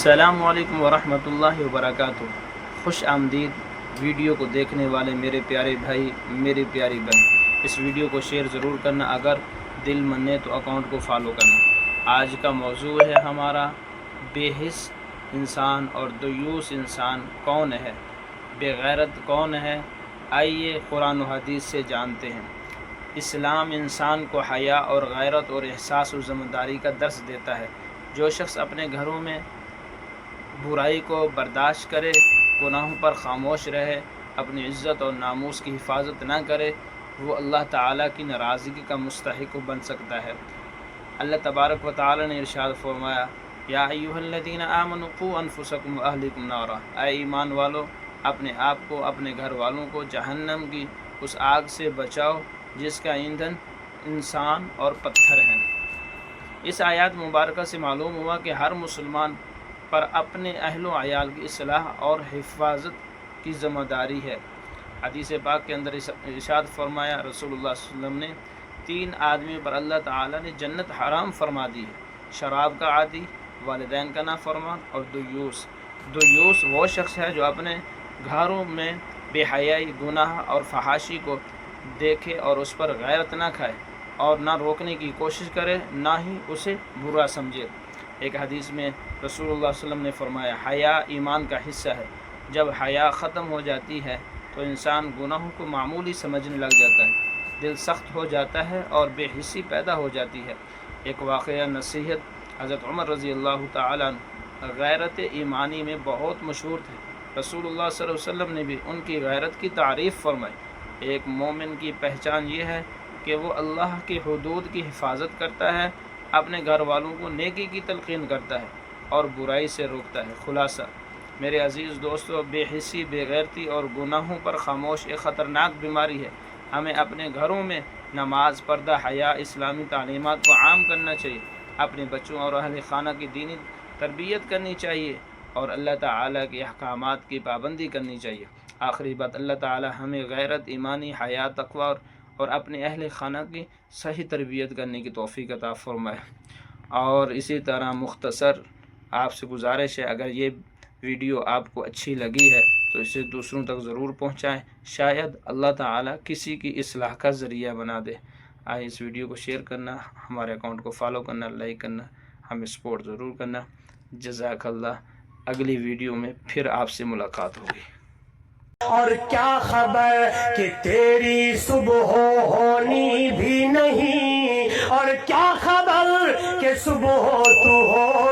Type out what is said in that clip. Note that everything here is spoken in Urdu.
السلام علیکم ورحمۃ اللہ وبرکاتہ۔ خوش آمدید ویڈیو کو دیکھنے والے میرے پیارے بھائی، میری پیاری بہن، اس ویڈیو کو شیئر ضرور کرنا، اگر دل منے تو اکاؤنٹ کو فالو کرنا۔ آج کا موضوع ہے ہمارا بے حس انسان اور دیوس انسان کون ہے، بے غیرت کون ہے۔ آئیے قرآن و حدیث سے جانتے ہیں۔ اسلام انسان کو حیا اور غیرت اور احساس و ذمہ داری کا درس دیتا ہے۔ جو شخص اپنے گھروں میں برائی کو برداشت کرے، گناہوں پر خاموش رہے، اپنی عزت اور ناموس کی حفاظت نہ کرے، وہ اللہ تعالیٰ کی ناراضگی کا مستحق بن سکتا ہے۔ اللہ تبارک و تعالیٰ نے ارشاد فرمایا، یا ایھا الذین آمنوا قوا انفسکم واہلکم نارا، اے ایمان والو، اپنے آپ کو، اپنے گھر والوں کو جہنم کی اس آگ سے بچاؤ جس کا ایندھن انسان اور پتھر ہیں۔ اس آیات مبارکہ سے معلوم ہوا کہ ہر مسلمان پر اپنے اہل و عیال کی اصلاح اور حفاظت کی ذمہ داری ہے۔ حدیث پاک کے اندر ارشاد فرمایا رسول اللہ صلی اللہ علیہ وسلم نے، 3 آدمیوں پر اللہ تعالیٰ نے جنت حرام فرما دی ہے: شراب کا عادی، والدین کا نافرمان اور دیوس۔ دیوس وہ شخص ہے جو اپنے گھروں میں بے حیائی، گناہ اور فحاشی کو دیکھے اور اس پر غیرت نہ کھائے اور نہ روکنے کی کوشش کرے، نہ ہی اسے برا سمجھے۔ ایک حدیث میں رسول اللہ صلی اللہ علیہ وسلم نے فرمایا، حیا ایمان کا حصہ ہے۔ جب حیا ختم ہو جاتی ہے تو انسان گناہوں کو معمولی سمجھنے لگ جاتا ہے، دل سخت ہو جاتا ہے اور بے حسی پیدا ہو جاتی ہے۔ ایک واقعہ نصیحت حضرت عمر رضی اللہ تعالیٰ عنہ غیرت ایمانی میں بہت مشہور تھے۔ رسول اللہ صلی اللہ علیہ وسلم نے بھی ان کی غیرت کی تعریف فرمائی۔ ایک مومن کی پہچان یہ ہے کہ وہ اللہ کی حدود کی حفاظت کرتا ہے، اپنے گھر والوں کو نیکی کی تلقین کرتا ہے اور برائی سے روکتا ہے۔ خلاصہ میرے عزیز دوستو، بے حسی، بے غیرتی اور گناہوں پر خاموش ایک خطرناک بیماری ہے۔ ہمیں اپنے گھروں میں نماز، پردہ، حیا، اسلامی تعلیمات کو عام کرنا چاہیے، اپنے بچوں اور اہل خانہ کی دینی تربیت کرنی چاہیے اور اللہ تعالیٰ کے احکامات کی پابندی کرنی چاہیے۔ آخری بات، اللہ تعالیٰ ہمیں غیرت، ایمانی، حیا، تقوی اور اپنے اہل خانہ کی صحیح تربیت کرنے کی توفیق عطا فرمائے۔ اور اسی طرح مختصر آپ سے گزارش ہے، اگر یہ ویڈیو آپ کو اچھی لگی ہے تو اسے دوسروں تک ضرور پہنچائیں، شاید اللہ تعالیٰ کسی کی اصلاح کا ذریعہ بنا دے۔ آئے اس ویڈیو کو شیئر کرنا، ہمارے اکاؤنٹ کو فالو کرنا، لائک کرنا، ہمیں سپورٹ ضرور کرنا۔ جزاک اللہ۔ اگلی ویڈیو میں پھر آپ سے ملاقات ہوگی۔ اور کیا خبر کہ تیری صبح ہونی بھی نہیں، اور کیا خبر کہ صبح تو ہو